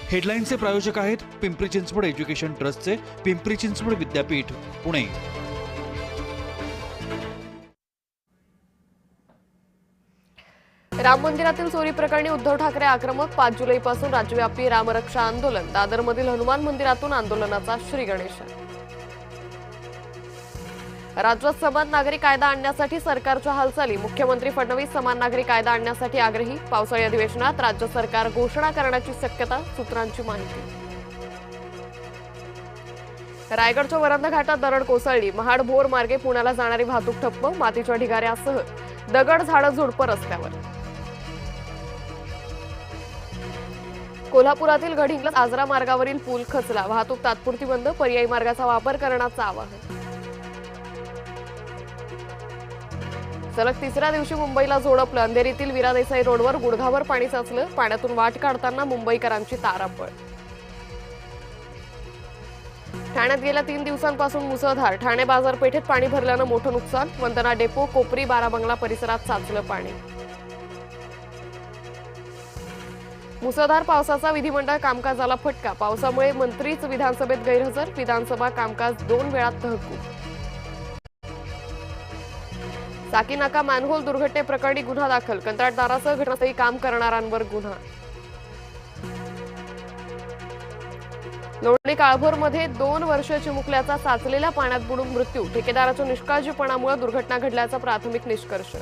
हेडलाईनचे प्रायोजक आहेत पिंपरी चिंचवड एज्युकेशन ट्रस्टचे पिंपरी चिंचवड विद्यापीठ, पुणे। राम मंदिरातील चोरी प्रकरणी उद्धव ठाकरे आक्रमक। 5 जुलैपासून राज्यव्यापी रामरक्षा आंदोलन। दादरमधील हनुमान मंदिरातून आंदोलनाचा श्रीगणेश। राज्यात समान नागरी कायदा आणण्यासाठी सरकारच्या हालचाली। मुख्यमंत्री फडणवीस समान नागरी कायदा आणण्यासाठी आग्रही। पावसाळी अधिवेशनात राज्य सरकार घोषणा करण्याची शक्यता, सूत्रांची माहिती। रायगडच्या वरंधा घाटात दरड कोसळली। महाड भोर मार्गे पुण्याला जाणारी वाहतूक ठप्प। मातीच्या ढिगाऱ्यासह दगड, झाडं, झुडपं रस्त्यावर। कोल्हापुरातील गडहिंग्लज आजरा मार्गावरील पूल खचला। वाहतूक तात्पुरती बंद। पर्यायी मार्गाचा वापर करण्याचं आवाहन। सलग तिसऱ्या दिवशी मुंबईला झोडपलं। अंधेरीतील विरा देसाई रोडवर गुडघाभर पाणी साचलं। पाण्यातून वाट काढताना मुंबईकरांची तारांबळ। ठाण्यात गेल्या 3 दिवसांपासून मुसळधार। ठाणे बाजारपेठेत पाणी भरल्यानं मोठं नुकसान। वंदना डेपो, कोपरी, बाराबंगला परिसरात साचलं पाणी। मुसळधार पावसाचा विधिमंडळ कामकाजाला फटका। पावसामुळे मंत्रीच विधानसभेत गैरहजर। विधानसभा कामकाज 2 वेळा तहकूब। साकीनाका मॅनहोल दुर्घटनेप्रकरणी गुन्हा दाखल। कंत्राटदारासह घटनास्थळी काम करणाऱ्यांवर गुन्हा। लोणी काळभोरमध्ये 2 वर्षीय चिमुकल्याचा साचलेल्या पाण्यात बुडून मृत्यू। ठेकेदाराच्या निष्काळजीपणामुळे दुर्घटना घडल्याचा प्राथमिक निष्कर्ष।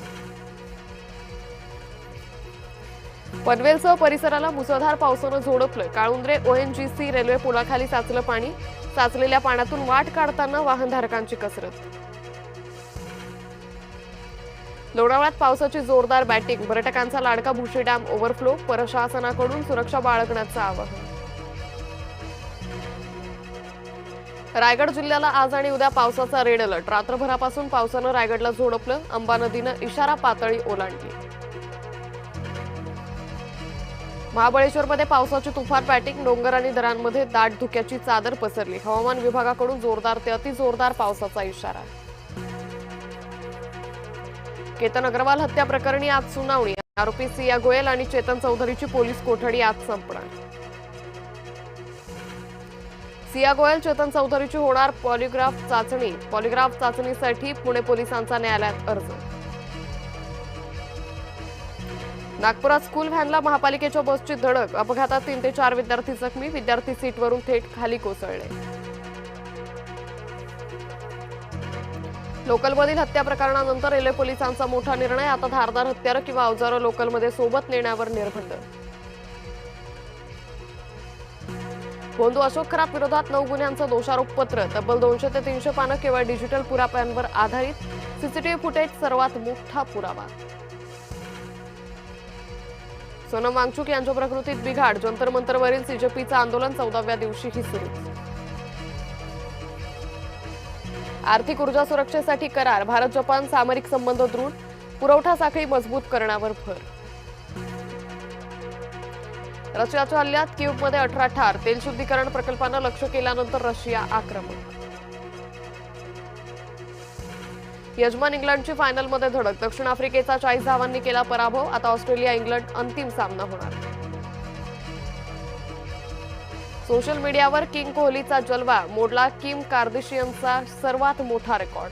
पनवेलसह परिसराला मुसळधार पावसानं झोडपलं। काळुंद्रे ONGC रेल्वे पुलाखाली साचलं पाणी। साचलेल्या पाण्यातून वाट काढताना वाहनधारकांची कसरत। लोणावळ्यात पावसाची जोरदार बॅटिंग। पर्यटकांचा लाडका भुशी डॅम ओव्हरफ्लो। प्रशासनाकडून सुरक्षा बाळगण्याचं आवाहन। रायगड जिल्ह्याला आज आणि उद्या पावसाचा रेड अलर्ट। रात्रभरापासून पावसानं रायगडला झोडपलं। अंबा नदीनं इशारा पातळी ओलांडली। महाबळेश्वरमध्ये पावसाची तुफान बॅटिंग। डोंगर आणि दऱ्यांमध्ये दाट धुक्याची चादर पसरली। हवामान विभागाकडून जोरदार ते अतिजोरदार पावसाचा इशारा। केतन अग्रवाल हत्या प्रकरणी आज सुनावणी। आरोपी सिया गोयल आणि चेतन चौधरीची पोलीस कोठडी आज संपणार। सिया गोयल, चेतन चौधरीची होणार पॉलिग्राफ चाचणी। पॉलिग्राफ चाचणीसाठी पुणे पोलिसांचा न्यायालयात अर्ज। नागपुरात स्कूल व्हॅनला महापालिकेच्या बसची धडक। अपघातात 3 ते 4 विद्यार्थी जखमी। विद्यार्थी सीटवरून थेट खाली कोसळले। लोकलमधील हत्या प्रकरणानंतर रेल्वे पोलिसांचा मोठा निर्णय। आता धारदार हत्यारं किंवा अवजारं लोकलमध्ये सोबत नेण्यावर निर्बंध। भोंदू अशोक खरात विरोधात 9 गुन्ह्यांचं दोषारोप पत्र। तब्बल 200 ते 300 पानं केवळ डिजिटल पुराव्यांवर आधारित। सीसीटीव्ही फुटेज सर्वात मोठा पुरावा। सोनम वांगचुक यांच्या प्रकृतीत बिघाड। जंतर मंतरवरील CJPचं आंदोलन 14व्या दिवशीही सुरू। आर्थिक ऊर्जा सुरक्षेसाठी करार। भारत जपान सामरिक संबंध दृढ। पुरवठा साखळी मजबूत करण्यावर भर। रशियाच्या हल्ल्यात कीव्हमध्ये 18 ठार। तेल शुद्धीकरण प्रकल्पानं लक्ष्य केल्यानंतर रशिया आक्रमक। यजमान इंग्लंडची फायनलमध्ये धडक। दक्षिण आफ्रिकेचा 40 धावांनी केला पराभव। आता ऑस्ट्रेलिया इंग्लंड अंतिम सामना होणार। सोशल मीडियावर किंग कोहलीचा जलवा। मोडला किम कार्दाशियनचा सर्वात मोठा रेकॉर्ड।